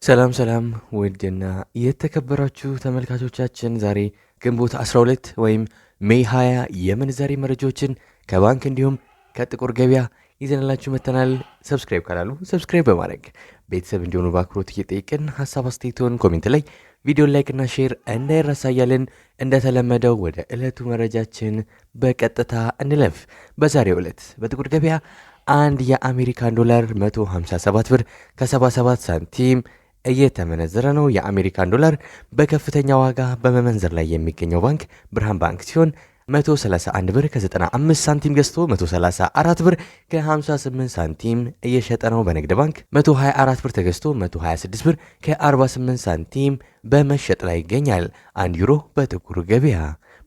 ሰላም ውድና የተከበራችሁ ተመልካቾቻችን ዛሬ ግንቦት 12 ወይም ሜይ 20 የምንዛሬ መረጃዎችን ከባንክ እንዲሁም ከጥቁር ገበያ ይዘንላችሁ መተናል። ሰብስክራይብ ካላሉ ሰብስክራይብ በማድረግ ቤተሰብ እንዲሆኑ በአክብሮት እየጠየቅን ሀሳብ አስተያየቶን ኮሜንት ላይ ቪዲዮ ላይክ እና ሼር እንዳይረሳያልን። እንደተለመደው ወደ ዕለቱ መረጃችን በቀጥታ እንለፍ። በዛሬው ዕለት በጥቁር ገበያ አንድ የአሜሪካን ዶላር 157 ብር ከ77 ሳንቲም እየተመነዘረ ነው። የአሜሪካን ዶላር በከፍተኛ ዋጋ በመመንዘር ላይ የሚገኘው ባንክ ብርሃን ባንክ ሲሆን 131 ብር ከ95 ሳንቲም ገዝቶ 134 ብር ከ58 ሳንቲም እየሸጠ ነው። በንግድ ባንክ 124 ብር ተገዝቶ 126 ብር ከ48 ሳንቲም በመሸጥ ላይ ይገኛል። 1 ዩሮ በጥቁር ገበያ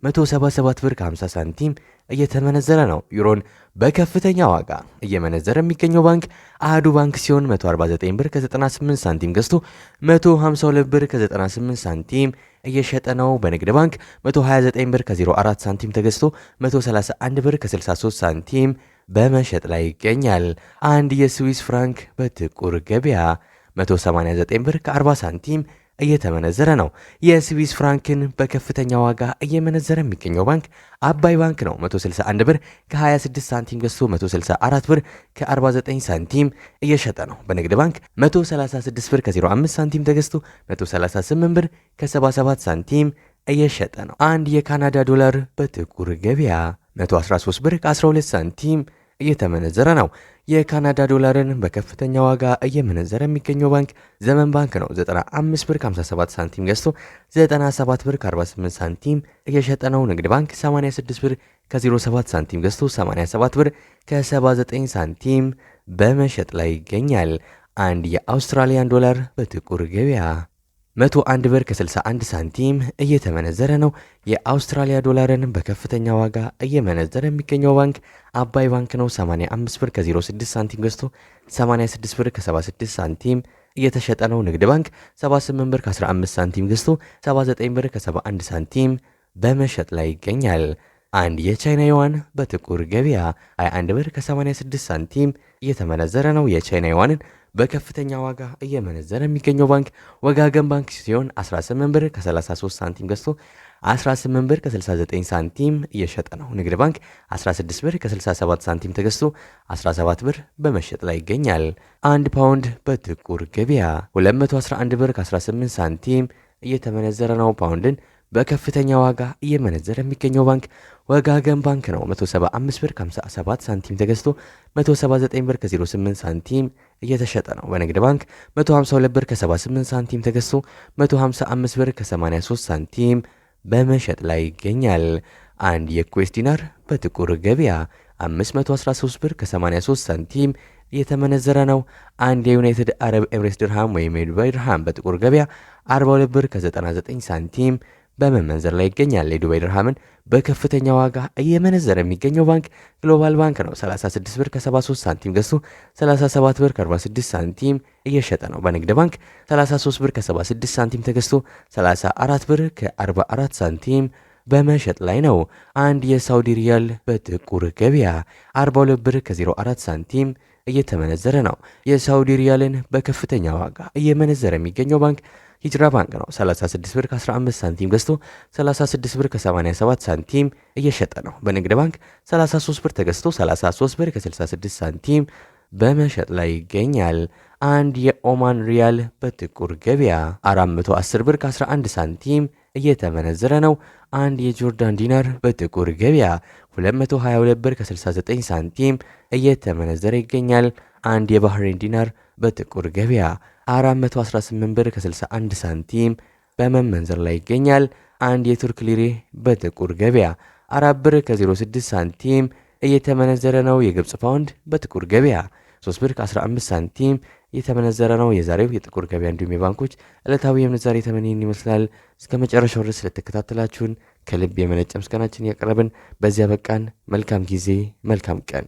177 ብር ከ50 ሳንቲም እየተመነዘረ ነው። ዩሮን በከፍተኛ ዋጋ እየመነዘረ የሚገኘው ባንክ አህዱ ባንክ ሲሆን 149 ብር ከ98 ሳንቲም ገዝቶ 152 ብር ከ98 ሳንቲም እየሸጠ ነው። በንግድ ባንክ 129 ብር ከ04 ሳንቲም ተገዝቶ 131 ብር ከ63 ሳንቲም በመሸጥ ላይ ይገኛል። አንድ የስዊስ ፍራንክ በጥቁር ገበያ 189 ብር ከ40 ሳንቲም እየተመነዘረ ነው። የስዊስ ፍራንክን በከፍተኛ ዋጋ እየመነዘረ የሚገኘው ባንክ አባይ ባንክ ነው። 161 ብር ከ26 ሳንቲም ገዝቶ 164 ብር ከ49 ሳንቲም እየሸጠ ነው። በንግድ ባንክ 136 ብር ከ05 ሳንቲም ተገዝቶ 138 ብር ከ77 ሳንቲም እየሸጠ ነው። አንድ የካናዳ ዶላር በጥቁር ገበያ 113 ብር ከ12 ሳንቲም እየተመነዘረ ነው። የካናዳ ዶላርን በከፍተኛ ዋጋ እየመነዘረ የሚገኘው ባንክ ዘመን ባንክ ነው። 95 ብር ከ57 ሳንቲም ገዝቶ 97 ብር ከ48 ሳንቲም እየሸጠ ነው። ንግድ ባንክ 86 ብር ከ07 ሳንቲም ገዝቶ 87 ብር ከ79 ሳንቲም በመሸጥ ላይ ይገኛል። አንድ የአውስትራሊያን ዶላር በጥቁር ገበያ 101 ብር ከ61 ሳንቲም እየተመነዘረ ነው። የአውስትራሊያ ዶላርን በከፍተኛ ዋጋ እየመነዘረ የሚገኘው ባንክ አባይ ባንክ ነው። 85 ብር ከ06 ሳንቲም ገዝቶ 86 ብር ከ76 ሳንቲም እየተሸጠ ነው። ንግድ ባንክ 78 ብር ከ15 ሳንቲም ገዝቶ 79 ብር ከ71 ሳንቲም በመሸጥ ላይ ይገኛል። አንድ የቻይና ዩዋን በጥቁር ገበያ 21 ብር ከ86 ሳንቲም እየተመነዘረ ነው። የቻይና ዩዋንን በከፍተኛ ዋጋ እየመነዘረ የሚገኘው ባንክ ወጋገን ባንክ ሲሆን 18 ብር ከ33 ሳንቲም ገዝቶ 18 ብር ከ69 ሳንቲም እየሸጠ ነው። ንግድ ባንክ 16 ብር ከ67 ሳንቲም ተገዝቶ 17 ብር በመሸጥ ላይ ይገኛል። አንድ ፓውንድ በጥቁር ገበያ 211 ብር ከ18 ሳንቲም እየተመነዘረ ነው። ፓውንድን በከፍተኛ ዋጋ እየመነዘረ የሚገኘው ባንክ ወጋገን ባንክ ነው። 175 ብር ከ57 ሳንቲም ተገዝቶ 179 ብር ከ08 ሳንቲም እየተሸጠ ነው። በንግድ ባንክ 152 ብር ከ78 ሳንቲም ተገዝቶ 155 ብር ከ83 ሳንቲም በመሸጥ ላይ ይገኛል። አንድ የኩዌስ ዲናር በጥቁር ገበያ 513 ብር ከ83 ሳንቲም እየተመነዘረ ነው። አንድ የዩናይትድ አረብ ኤምሬትስ ድርሃም ወይም የዱባይ ድርሃም በጥቁር ገበያ 42 ብር ከ99 ሳንቲም በመመንዘር ላይ ይገኛል። የዱባይ ድርሃምን በከፍተኛ ዋጋ እየመነዘረ የሚገኘው ባንክ ግሎባል ባንክ ነው። 36 ብር ከ73 ሳንቲም ገዝቶ 37 ብር ከ46 ሳንቲም እየሸጠ ነው። በንግድ ባንክ 33 ብር ከ76 ሳንቲም ተገዝቶ 34 ብር ከ44 ሳንቲም በመሸጥ ላይ ነው። አንድ የሳውዲ ሪያል በጥቁር ገበያ 42 ብር ከ04 ሳንቲም እየተመነዘረ ነው። የሳውዲ ሪያልን በከፍተኛ ዋጋ እየመነዘረ የሚገኘው ባንክ ሂጅራ ባንክ ነው። 36 ብር ከ15 ሳንቲም ገዝቶ 36 ብር ከ87 ሳንቲም እየሸጠ ነው። በንግድ ባንክ 33 ብር ተገዝቶ 33 ብር ከ66 ሳንቲም በመሸጥ ላይ ይገኛል። አንድ የኦማን ሪያል በጥቁር ገበያ 410 ብር ከ11 ሳንቲም እየተመነዘረ ነው። አንድ የጆርዳን ዲናር በጥቁር ገበያ 222 ብር ከ69 ሳንቲም እየተመነዘረ ይገኛል። አንድ የባህሬን ዲናር በጥቁር ገበያ 418 ብር ከ61 ሳንቲም በመመንዘር ላይ ይገኛል። አንድ የቱርክ ሊሬ በጥቁር ገበያ 4 ብር ከ06 ሳንቲም እየተመነዘረ ነው። የግብፅ ፓውንድ በጥቁር ገበያ 3 ብር ከ15 ሳንቲም እየተመነዘረ ነው። የዛሬው የጥቁር ገበያ እንዲሁም የባንኮች ዕለታዊ የምንዛሬ ተመንን ይመስላል። እስከ መጨረሻው ድረስ ስለተከታተላችሁን ከልብ የመነጨ ምስጋናችን ያቀረብን በዚያ በቃን። መልካም ጊዜ፣ መልካም ቀን።